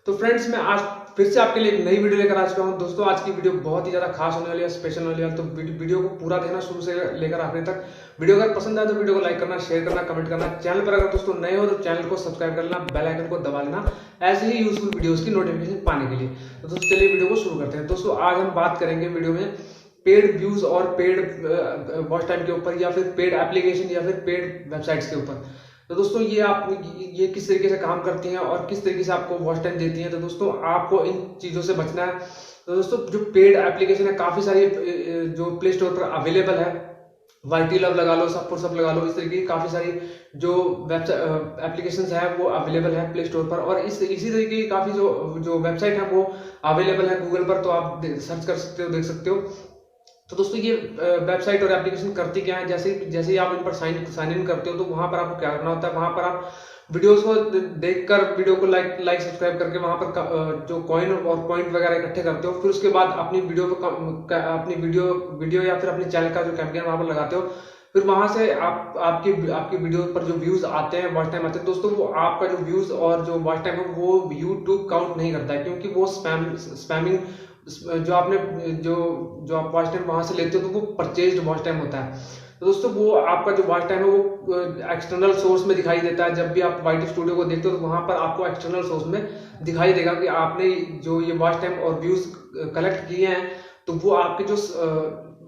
तो फ्रेंड्स, मैं आज फिर से आपके लिए एक नई वीडियो लेकर आ चुका हूं। दोस्तों, आज की वीडियो बहुत ही ज्यादा खास होने वाली है, स्पेशल होने वाली है। तो वीडियो को पूरा देखना शुरू से लेकर आखिर तक। वीडियो अगर पसंद आए तो वीडियो को लाइक करना, शेयर करना, कमेंट करना। चैनल पर अगर दोस्तों नए हो तो चैनल को सब्सक्राइब कर लेना, बेल आइकन को दबा लेना ऐसे ही यूजफुल वीडियोस की नोटिफिकेशन पाने के लिए। तो दोस्तों चलिए वीडियो को शुरू करते हैं। दोस्तों, आज हम बात करेंगे वीडियो में पेड व्यूज और पेड वॉच टाइम के ऊपर, या फिर पेड एप्लीकेशन या फिर पेड वेबसाइट्स के ऊपर। तो दोस्तों, ये किस तरीके से काम करती हैं और किस तरीके से आपको वॉच टाइम देती हैं। तो दोस्तों, आपको इन चीजों से बचना है। तो दोस्तों, जो पेड एप्लीकेशन है काफी सारी जो प्ले स्टोर पर अवेलेबल है, Ytlove लगा लो, सब लगा लो, इस तरीके की काफी सारी जो वेबसाइट एप्लीकेशंस है वो अवेलेबल है प्ले स्टोर पर। और इसी तरीके की काफी जो वेबसाइट है वो अवेलेबल है गूगल पर, तो आप सर्च कर सकते हो, देख सकते हो। तो दोस्तों, ये वेबसाइट और एप्लीकेशन करती क्या है, जैसे ही आप इन पर साइन इन करते हो तो वहां पर आपको क्या करना होता है, वहां पर आप वीडियोस को देखकर, वीडियो को लाइक सब्सक्राइब करके वहां पर जो कॉइन और पॉइंट वगैरह इकट्ठे करते हो। फिर उसके बाद अपनी वीडियो या फिर अपने चैनल का जो कैंपेन वहां पर लगाते हो। फिर वहां से आपकी वीडियो पर जो व्यूज आते हैं, वॉच टाइम आते हैं, दोस्तों वो आपका जो व्यूज और जो वॉच टाइम है वो यूट्यूब काउंट नहीं करता है, क्योंकि वो स्पैमिंग जो आप वॉच टाइम वहां से लेते हो तो वो परचेज्ड वॉच टाइम होता है। तो दोस्तों, वो आपका जो वॉच टाइम है वो एक्सटर्नल सोर्स में दिखाई देता है। जब भी आप वाइटी स्टूडियो को देखते हो तो वहां पर आपको एक्सटर्नल सोर्स में दिखाई देगा कि आपने जो ये वॉच टाइम और व्यूज कलेक्ट किए हैं। तो वो आपके जो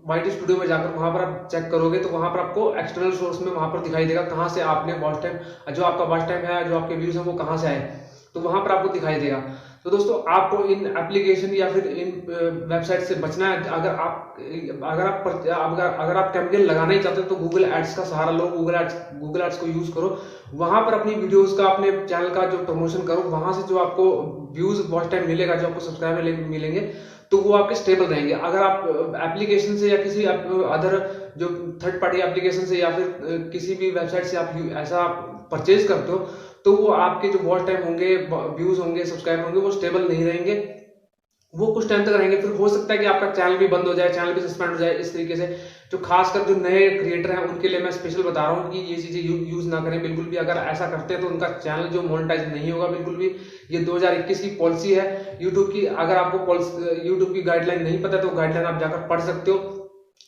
वाइटी स्टूडियो में जाकर वहां पर आप चेक करोगे तो वहां पर आपको एक्सटर्नल सोर्स में वहां पर दिखाई देगा कहां से आपने वॉच टाइम, जो आपका वॉच टाइम है, जो आपके व्यूज है वो कहां से आए, तो वहां पर आपको दिखाई देगा। तो दोस्तों, आपको इन एप्लीकेशन या फिर इन वेबसाइट से बचना है। अगर आप कैंपेन लगाना ही चाहते हो तो गूगल एड्स का सहारा लो, गूगल एड्स को यूज करो। वहां पर अपनी वीडियोस का, अपने चैनल का जो प्रमोशन करो। वहां से जो आपको व्यूज, वॉच टाइम मिलेगा, जो आपको सब्सक्राइबर मिलेंगे, तो वो आपके स्टेबल रहेंगे। अगर आप एप्लीकेशन से या किसी अदर जो थर्ड पार्टी एप्लीकेशन से या फिर किसी भी वेबसाइट से आप ऐसा परचेज करते हो, तो वो आपके जो वॉच टाइम होंगे, व्यूज होंगे, सब्सक्राइबर होंगे, वो स्टेबल नहीं रहेंगे। वो कुछ टाइम तक रहेंगे, फिर हो सकता है कि आपका चैनल भी बंद हो जाए, चैनल भी सस्पेंड हो जाए। इस तरीके से जो खासकर जो नए क्रिएटर हैं उनके लिए मैं स्पेशल बता रहा हूँ कि ये चीजें यूज ना करें बिल्कुल भी। अगर ऐसा करते हैं तो उनका चैनल जो मोनेटाइज नहीं होगा बिल्कुल भी। ये 2021 की पॉलिसी है यूट्यूब की। अगर आपको यूट्यूब की गाइडलाइन नहीं पता तो गाइडलाइन आप जाकर पढ़ सकते हो।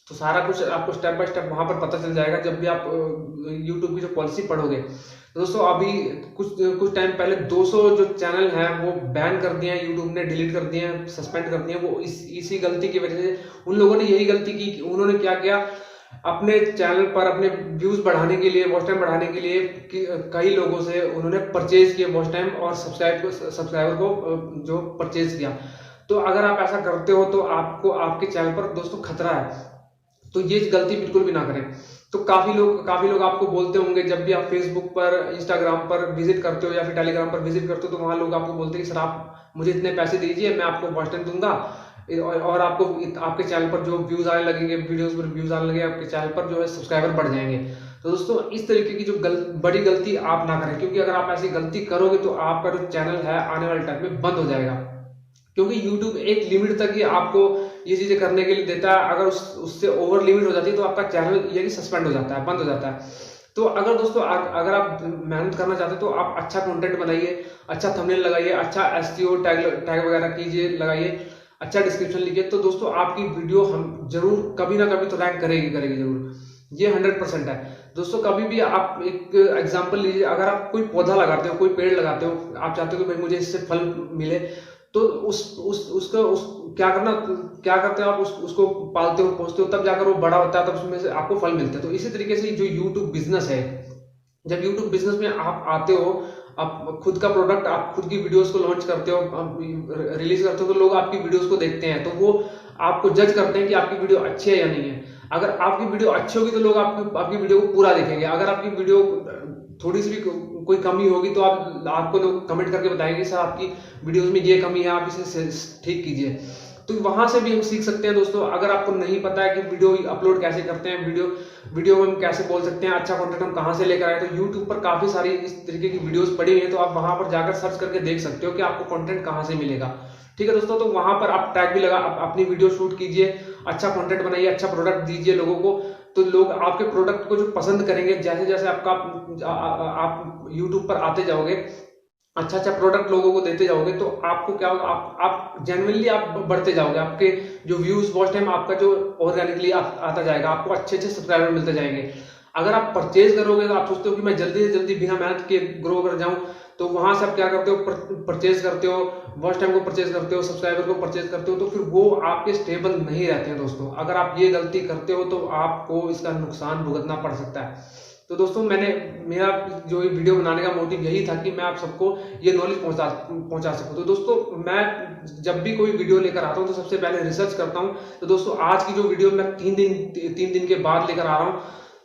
तो सारा कुछ आपको स्टेप बाय स्टेप वहां पर पता चल जाएगा जब भी आप यूट्यूब की जो पॉलिसी पढ़ोगे। तो दोस्तों, अभी कुछ टाइम पहले 200 जो चैनल हैं वो बैन कर दिए हैं, यूट्यूब ने डिलीट कर दिए हैं, सस्पेंड कर दिए हैं। वो इसी गलती की वजह से उन लोगों ने यही गलती की। उन्होंने क्या किया, अपने चैनल पर अपने व्यूज बढ़ाने के लिए, वॉच टाइम बढ़ाने के लिए कई लोगों से उन्होंने परचेज किया वॉच टाइम और सब्सक्राइबर को जो परचेज किया। तो अगर आप ऐसा करते हो तो आपको आपके चैनल पर दोस्तों खतरा है। तो ये गलती बिल्कुल भी ना करें। तो काफी लोग आपको बोलते होंगे, जब भी आप फेसबुक पर, इंस्टाग्राम पर विजिट करते हो या फिर टेलीग्राम पर विजिट करते हो, तो वहां लोग आपको बोलते हैं कि सर आप मुझे इतने पैसे दीजिए, मैं आपको वॉच टाइम दूंगा और आपको आपके चैनल पर जो व्यूज आने लगेंगे, वीडियोस पर व्यूज आने लगेंगे, आपके चैनल पर जो है सब्सक्राइबर बढ़ जाएंगे। तो दोस्तों, इस तरीके की जो बड़ी गलती आप ना करें, क्योंकि अगर आप ऐसी गलती करोगे तो आपका जो चैनल है आने वाले टाइम में बंद हो जाएगा। क्योंकि YouTube एक लिमिट तक ही आपको ये चीजें करने के लिए देता है। अगर उससे ओवर लिमिट हो जाती है तो आपका चैनल ये सस्पेंड हो जाता है, बंद हो जाता है। तो अगर दोस्तों अगर आप मेहनत करना चाहते हो तो आप अच्छा कंटेंट बनाइए, अच्छा थंबनेल लगाइए, अच्छा एसईओ टैग वगैरह कीजिए, लगाइए, अच्छा डिस्क्रिप्शन लिखिए। तो दोस्तों, आपकी वीडियो हम जरूर कभी ना कभी तो रैंक करेगी जरूर। ये 100% है। दोस्तों, कभी भी आप एक एग्जांपल लीजिए, अगर आप कोई पौधा लगाते हो, कोई पेड़ लगाते हो, आप चाहते हो कि भाई मुझे इससे फल मिले, तो क्या करते हो आप, उसको पालते हो, पोसते हो, तब जाकर वो बड़ा होता है, तब उसमें से आपको फल मिलते हैं। तो इसी तरीके से जो यूट्यूब बिजनेस है, जब यूट्यूब बिजनेस में आप आते हो, आप खुद का प्रोडक्ट, आप खुद की वीडियोस को लॉन्च करते हो, रिलीज करते हो, तो लोग आपकी वीडियोस को देखते हैं, तो वो आपको जज करते हैं कि आपकी वीडियो अच्छी है या नहीं है। अगर आपकी वीडियो अच्छी होगी तो लोग आपकी वीडियो को पूरा देखेंगे। अगर आपकी वीडियो थोड़ी सी भी कोई कमी होगी तो आपको लोग कमेंट करके बताएंगे सर आपकी वीडियोस में ये कमी है, आप इसे ठीक कीजिए। तो वहां से भी हम सीख सकते हैं दोस्तों। अगर आपको नहीं पता है कि वीडियो अपलोड कैसे करते हैं, वीडियो में हम कैसे बोल सकते हैं, अच्छा कंटेंट हम कहां से लेकर आए, तो यूट्यूब पर काफी सारी इस तरीके की वीडियोस पड़ी हुई है। तो आप वहां पर जाकर सर्च करके देख सकते हो कि आपको कंटेंट कहां से मिलेगा। ठीक है दोस्तों, तो वहां पर आप टैग भी लगा, अपनी वीडियो शूट कीजिए, अच्छा कंटेंट बनाइए, अच्छा प्रोडक्ट दीजिए लोगों को। तो लोग आपके प्रोडक्ट को जो पसंद करेंगे, जैसे जैसे आप यूट्यूब पर आते जाओगे अच्छा अच्छा प्रोडक्ट लोगों को देते जाओगे तो आपको क्या होगा, आप जेन्युइनली आप बढ़ते जाओगे, आपके जो व्यूज वॉच टाइम आपका जो ऑर्गेनिकली आता जाएगा, आपको अच्छे अच्छे सब्सक्राइबर मिलते जाएंगे। अगर आप परचेज करोगे तो आप सोचते हो कि मैं जल्दी से जल्दी बिना मेहनत के ग्रो कर जाऊं, तो वहां से आप क्या करते हो, परचेज करते हो, वॉच टाइम को परचेज करते हो, सब्सक्राइबर को परचेज करते हो, तो फिर वो आपके स्टेबल नहीं रहते हैं दोस्तों। अगर आप ये गलती करते हो तो आपको इसका नुकसान भुगतना पड़ सकता है। तो दोस्तों मेरा जो ये वीडियो बनाने का मोटिव यही था कि मैं आप सबको ये नॉलेज पहुंचा सकूं। तो दोस्तों मैं जब भी कोई वीडियो लेकर आता हूं तो सबसे पहले रिसर्च करता हूं। तो दोस्तों आज की जो वीडियो मैं 3 दिन के बाद लेकर आ रहा हूं,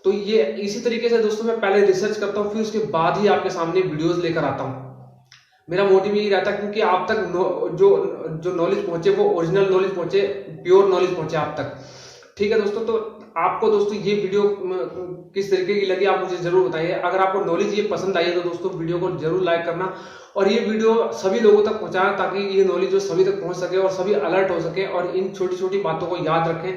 तो ये इसी तरीके से दोस्तों मैं पहले रिसर्च करता हूं, फिर उसके बाद ही आपके सामने वीडियोस लेकर आता हूं। मेरा मोटिव यही रहता है क्योंकि आप तक जो जो नॉलेज पहुंचे वो ओरिजिनल नॉलेज पहुंचे, प्योर नॉलेज पहुंचे आप तक। ठीक है दोस्तों, तो आपको दोस्तों ये वीडियो किस तरीके की लगी आप मुझे जरूर बताइए। अगर आपको नॉलेज ये पसंद आई है तो दोस्तों वीडियो को जरूर लाइक करना और ये वीडियो सभी लोगों तक पहुंचाएं, ताकि ये नॉलेज जो सभी तक पहुंच सके और सभी अलर्ट हो सके और इन छोटी छोटी बातों को याद रखें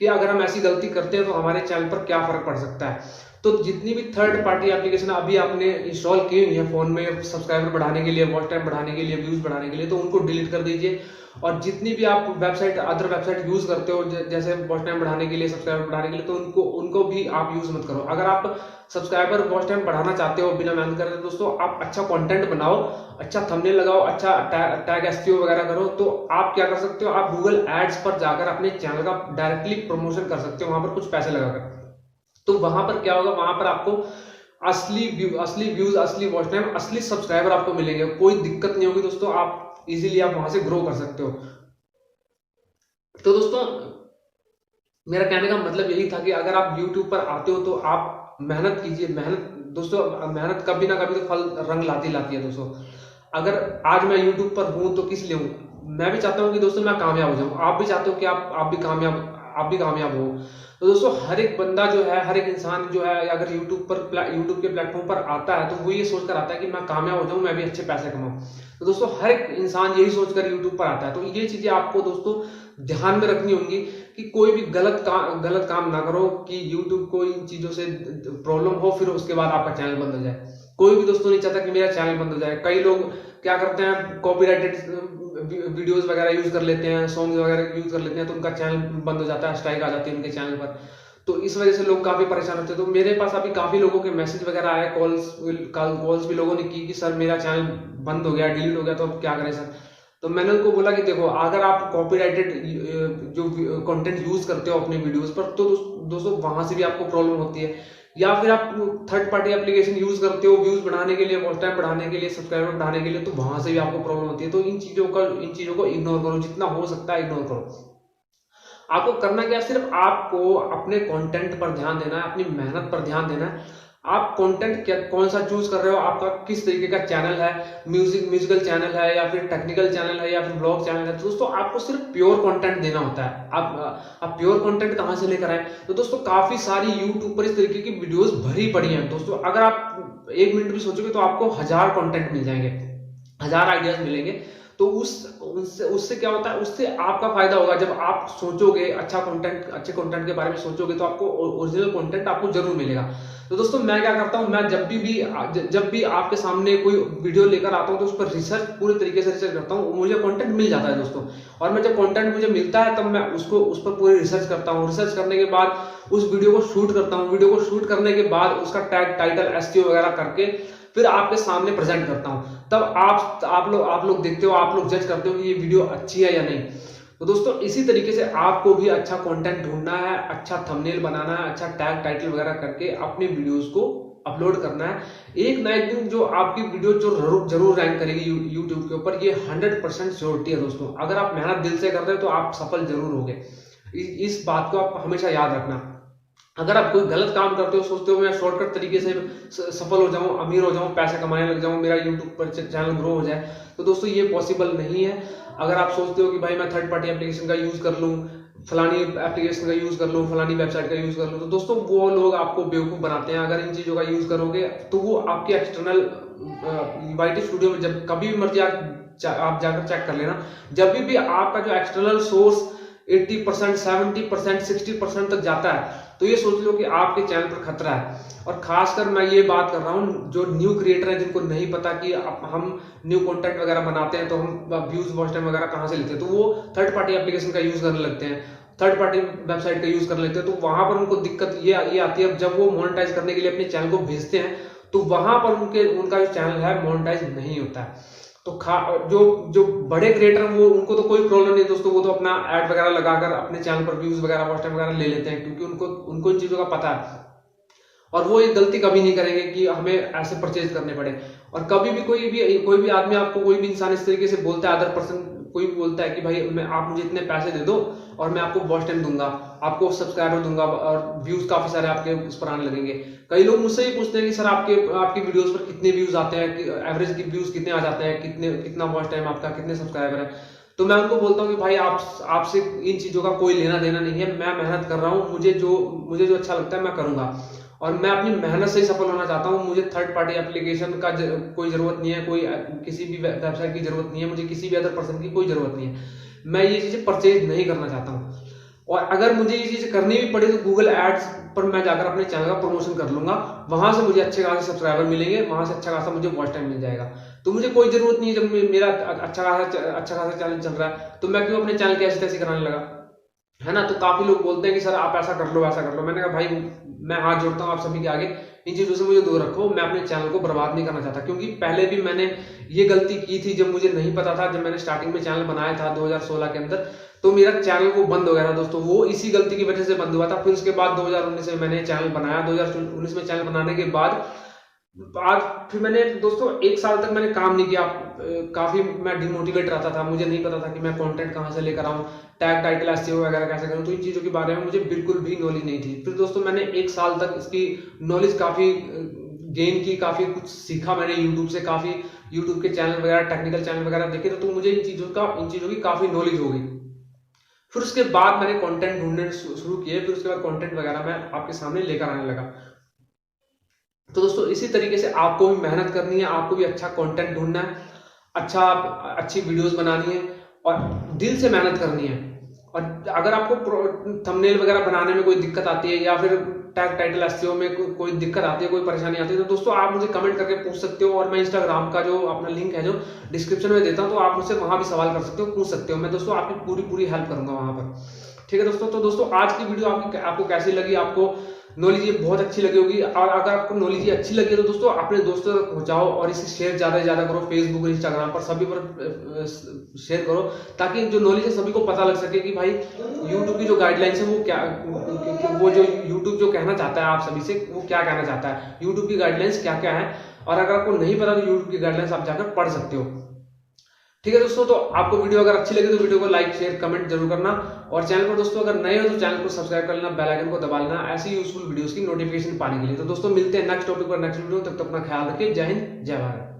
कि अगर हम ऐसी गलती करते हैं तो हमारे चैनल पर क्या फर्क पड़ सकता है। तो जितनी भी थर्ड पार्टी एप्लीकेशन अभी आपने इंस्टॉल की हुई है फोन में सब्सक्राइबर बढ़ाने के लिए, वॉच टाइम बढ़ाने के लिए, व्यूज बढ़ाने के लिए, तो उनको डिलीट कर दीजिए। और जितनी भी आप वेबसाइट अदर वेबसाइट यूज करते हो जैसे वॉच टाइम बढ़ाने के लिए, सब्सक्राइबर बढ़ाने के लिए, तो उनको भी आप यूज मत करो। अगर आप सब्सक्राइबर वॉच टाइम बढ़ाना चाहते हो बिना मेहनत करते, दोस्तों आप अच्छा कंटेंट बनाओ, अच्छा थंबनेल लगाओ, अच्छा टैग एसईओ वगैरह करो, तो आप क्या कर सकते हो, आप गूगल एड्स पर जाकर अपने चैनल का डायरेक्टली प्रमोशन कर सकते हो, वहां पर कुछ पैसे लगाकर। तो वहां पर क्या होगा, वहां पर आपको असली व्यूज, असली वॉच टाइम, असली सब्सक्राइबर आपको मिलेंगे, कोई दिक्कत नहीं होगी दोस्तों, आप इजीली आप वहां से ग्रो कर सकते हो। तो दोस्तों मेरा कहने का मतलब यही था कि अगर आप YouTube पर आते हो तो आप मेहनत कीजिए। मेहनत दोस्तों, मेहनत कभी ना कभी तो फल रंग लाती है दोस्तों। अगर आज मैं YouTube पर हूं तो किस लिए हूं, मैं भी चाहता हूं कि दोस्तों मैं कामयाब हो जाऊं, आप भी चाहते हो कि आप भी कामयाब हो। तो दोस्तों हर एक बंदा जो है, हर एक इंसान जो है, अगर यूट्यूब के प्लेटफॉर्म पर आता है तो वो ये सोचकर आता है कि मैं कामयाब हो जाऊं, मैं भी अच्छे पैसे कमाऊं। तो दोस्तों हर एक इंसान यही सोचकर यूट्यूब पर आता है। तो ये चीजें आपको दोस्तों ध्यान में रखनी होंगी कि कोई भी गलत काम ना करो कि यूट्यूब को इन चीजों से प्रॉब्लम हो, फिर उसके बाद आपका चैनल बंद हो जाए। कोई भी दोस्तों नहीं चाहता कि मेरा चैनल बंद हो जाए। कई लोग क्या करते हैं, कॉपीराइटेड वीडियोस वगैरह यूज कर लेते हैं, सॉन्ग वगैरह यूज कर लेते हैं, तो उनका चैनल बंद हो जाता है, स्ट्राइक आ जाती है उनके चैनल पर। तो इस वजह से लोग काफी परेशान होते हैं। तो मेरे पास अभी काफी लोगों के मैसेज वगैरह आए, कॉल्स भी लोगों ने की कि सर मेरा चैनल बंद हो गया, डिलीट हो गया, तो अब क्या करें सर। तो मैंने उनको बोला कि देखो, अगर आप कॉपीराइटेड जो कंटेंट यूज करते हो अपने वीडियोस पर, तो दोस्तों वहां से भी आपको प्रॉब्लम होती है। या फिर आप थर्ड पार्टी एप्लीकेशन यूज करते हो व्यूज बढ़ाने के लिए, वॉच टाइम बढ़ाने के लिए, सब्सक्राइबर बढ़ाने के लिए, तो वहां से भी आपको प्रॉब्लम होती है। तो इन चीजों को इग्नोर करो, जितना हो सकता है इग्नोर करो। आपको करना क्या है, सिर्फ आपको अपने कंटेंट पर ध्यान देना है, अपनी मेहनत पर ध्यान देना है। आप कंटेंट क्या कौन सा चूज कर रहे हो, आपका किस तरीके का चैनल है, म्यूजिकल चैनल है या फिर टेक्निकल चैनल है या फिर ब्लॉग चैनल है। तो दोस्तों आपको सिर्फ प्योर कंटेंट देना होता है। आप प्योर कंटेंट कहां से लेकर आए, तो दोस्तों काफी सारी यूट्यूब पर इस तरीके की वीडियोस भरी पड़ी हैं दोस्तों। अगर आप 1 मिनट भी सोचोगे तो आपको 1000 कंटेंट मिल जाएंगे, 1000 आइडियाज मिलेंगे। तो उससे क्या होता है, उससे आपका फायदा होगा। जब आप सोचोगे अच्छे कंटेंट के बारे में सोचोगे, तो आपको ओरिजिनल कंटेंट आपको जरूर मिलेगा। तो दोस्तों मैं क्या करता हूं, मैं जब भी आपके सामने कोई वीडियो लेकर आता हूं तो उस पर पूरे तरीके से रिसर्च करता हूं। मुझे कंटेंट मिल जाता है दोस्तों, और मैं जब कंटेंट मुझे मिलता है तब मैं उस पर पूरी रिसर्च करता हूं। रिसर्च करने के बाद उस वीडियो को शूट करता हूं। वीडियो को शूट करने के बाद उसका टैग, टाइटल, एसईओ वगैरह करके फिर आपके सामने प्रेजेंट करता हूं। तब आप लोग देखते हो, आप लोग जज करते हो कि ये वीडियो अच्छी है या नहीं। तो दोस्तों इसी तरीके से आपको भी अच्छा कंटेंट ढूंढना है, अच्छा थंबनेल बनाना है, अच्छा टैग, टाइटल वगैरह करके अपने वीडियोस को अपलोड करना है। एक ना एक दिन जो आपकी वीडियो जो जरूर रैंक करेगी यूट्यूब के ऊपर, ये 100% श्योरिटी है दोस्तों। अगर आप मेहनत दिल से कर रहे हो तो आप सफल जरूर होगे। इस बात को आप हमेशा याद रखना। अगर आप कोई गलत काम करते हो, सोचते हो मैं शॉर्टकट तरीके से सफल हो जाऊं, अमीर हो जाऊं, पैसे कमाने लग जाऊं, मेरा यूट्यूब पर चैनल ग्रो हो जाए, तो दोस्तों ये पॉसिबल नहीं है। अगर आप सोचते हो कि भाई मैं थर्ड पार्टी एप्लीकेशन का यूज कर लूं, फलानी एप्लीकेशन का यूज कर लूं, फलानी वेबसाइट का यूज कर लूं, तो दोस्तों वो लोग आपको बेवकूफ बनाते हैं। अगर इन चीजों का यूज करोगे तो वो आपके एक्सटर्नल वाईटी स्टूडियो में जब कभी भी मर्जी आप जाकर चेक कर लेना, जब भी आपका जो एक्सटर्नल सोर्स 80%, 70%, 60% तक जाता है, तो तो ये सोच लो कि आपके चैनल पर खतरा है। और खासकर मैं ये बात कर रहा हूँ जो न्यू क्रिएटर है, जिनको नहीं पता कि हम न्यू कंटेंट वगैरह बनाते हैं तो हम व्यूज वॉच टाइम वगैरह कहाँ से लेते हैं, तो वो थर्ड पार्टी एप्लीकेशन का यूज करने लगते हैं, थर्ड पार्टी वेबसाइट का यूज करने लगते हैं। तो वहां पर उनको दिक्कत ये आती है, जब वो मोनेटाइज करने के लिए अपने चैनल को भेजते हैं तो वहां पर उनका जो चैनल है मोनेटाइज नहीं होता है। तो जो बड़े क्रिएटर वो उनको तो कोई प्रॉब्लम नहीं दोस्तों, वो तो अपना ऐड वगैरह लगाकर अपने चैनल पर व्यूज वगैरह वॉच टाइम वगैरह ले लेते हैं, क्योंकि उनको इन चीजों का पता है। और वो ये गलती कभी नहीं करेंगे कि हमें ऐसे परचेज करने पड़े। और कभी भी कोई भी आदमी आपको, कोई भी इंसान इस तरीके से बोलता है, अदर पर्सन कोई भी बोलता है कि भाई आप मुझे इतने पैसे दे दो और मैं आपको वॉच टाइम दूंगा, आपको सब्सक्राइबर दूंगा और व्यूज काफी सारे आपके उस पर आने लगेंगे। कई लोग मुझसे ही पूछते हैं कि सर आपकी वीडियोस पर कितने व्यूज आते हैं, एवरेज व्यूज कितने आ जाते हैं, कितना वॉच टाइम आपका, कितने सब्सक्राइबर है। तो मैं उनको बोलता हूँ कि भाई आपसे इन चीजों का कोई लेना देना नहीं है, मैं मेहनत कर रहा हूँ, मुझे जो अच्छा लगता है मैं करूंगा और मैं अपनी मेहनत से ही सफल होना चाहता हूँ। मुझे थर्ड पार्टी एप्लीकेशन का कोई जरूरत नहीं है, कोई किसी भी वेबसाइट की जरूरत नहीं है, मुझे किसी भी अदर पर्सन की कोई जरूरत नहीं है। मैं ये चीजें परचेज नहीं करना चाहता हूँ। और अगर मुझे ये चीजें करनी भी पड़े तो गूगल एड्स पर मैं जाकर अपने चैनल का प्रमोशन कर लूंगा, वहां से मुझे अच्छे खासे सब्सक्राइबर मिलेंगे, वहां से अच्छा खासा मुझे वॉच टाइम मिल जाएगा। तो मुझे कोई जरूरत नहीं है, जब मेरा अच्छा खासा चैनल चल रहा है तो मैं क्यों अपने चैनल की ऐसी तैसी कराने लगा, है ना। तो काफी लोग बोलते हैं कि सर आप ऐसा कर लो वैसा कर लो। मैंने कहा भाई मैं हाथ जोड़ता हूँ आप सभी के आगे, इन चीजों से मुझे दूर रखो, मैं अपने चैनल को बर्बाद नहीं करना चाहता। क्योंकि पहले भी मैंने ये गलती की थी, जब मुझे नहीं पता था, जब मैंने स्टार्टिंग में चैनल बनाया था 2016 के अंदर, तो मेरा चैनल वो बंद हो गया था दोस्तों, वो इसी गलती की वजह से बंद हुआ था। फिर उसके बाद 2019 में मैंने चैनल बनाया, 2019 में चैनल बनाने के बाद फिर मैंने दोस्तों 1 साल तक मैंने काम नहीं किया, काफी मैं डिमोटिवेट रहता था, मुझे नहीं पता था कि मैं कंटेंट कहां से लेकर आऊं, टैग टाइटल एसईओ वगैरह कैसे करूं, तो इन चीजों के बारे में मुझे बिल्कुल भी नॉलेज नहीं थी। फिर दोस्तों मैंने 1 साल तक इसकी नॉलेज काफी गेन की, काफी कुछ सीखा मैंने यूट्यूब से, काफी यूट्यूब के चैनल वगैरह, टेक्निकल चैनल वगैरह देखे, तो मुझे इन चीजों की काफी नॉलेज हो गई। फिर उसके बाद मैंने कंटेंट ढूंढने शुरू किए, फिर उसके बाद कंटेंट वगैरह मैं आपके सामने लेकर आने लगा। तो दोस्तों इसी तरीके से आपको भी मेहनत करनी है, आपको भी अच्छा कंटेंट ढूंढना है, अच्छी वीडियोस बनानी है और दिल से मेहनत करनी है। और अगर आपको थंबनेल वगैरह बनाने में कोई दिक्कत आती है या फिर टैग टाइटल एसईओ में कोई दिक्कत आती है, कोई परेशानी आती है, तो दोस्तों आप मुझे कमेंट करके पूछ सकते हो। और मैं इंस्टाग्राम का जो अपना लिंक है जो डिस्क्रिप्शन में देता हूँ, तो आप मुझसे वहां भी सवाल कर सकते हो, पूछ सकते हो। मैं दोस्तों आपकी पूरी हेल्प करूंगा वहां पर, ठीक है दोस्तों। तो दोस्तों आज की वीडियो आपको कैसी लगी, आपको नॉलेज ये बहुत अच्छी लगी होगी। और अगर आपको नॉलेज ये अच्छी लगी तो दोस्तों अपने दोस्तों तक पहुंचाओ और इसे शेयर ज्यादा से ज्यादा करो, फेसबुक इंस्टाग्राम पर सभी पर शेयर करो, ताकि जो नॉलेज है सभी को पता लग सके कि भाई यूट्यूब की जो गाइडलाइंस है वो क्या, वो जो यूट्यूब जो कहना चाहता है आप सभी से, वो क्या कहना चाहता है, यूट्यूब की गाइडलाइंस क्या क्या है। और अगर आपको नहीं पता तो यूट्यूब की गाइडलाइंस आप जाकर पढ़ सकते हो, ठीक है दोस्तों। तो आपको वीडियो अगर अच्छी लगी तो वीडियो को लाइक शेयर कमेंट जरूर करना। और चैनल पर दोस्तों अगर नए हो तो चैनल को सब्सक्राइब कर लेना, बेल आइकन को दबा लेना ऐसी यूजफुल वीडियोस की नोटिफिकेशन पाने के लिए। तो दोस्तों मिलते हैं नेक्स्ट टॉपिक पर नेक्स्ट वीडियो, तब तक अपना ख्याल रखिए। जय हिंद, जय भारत।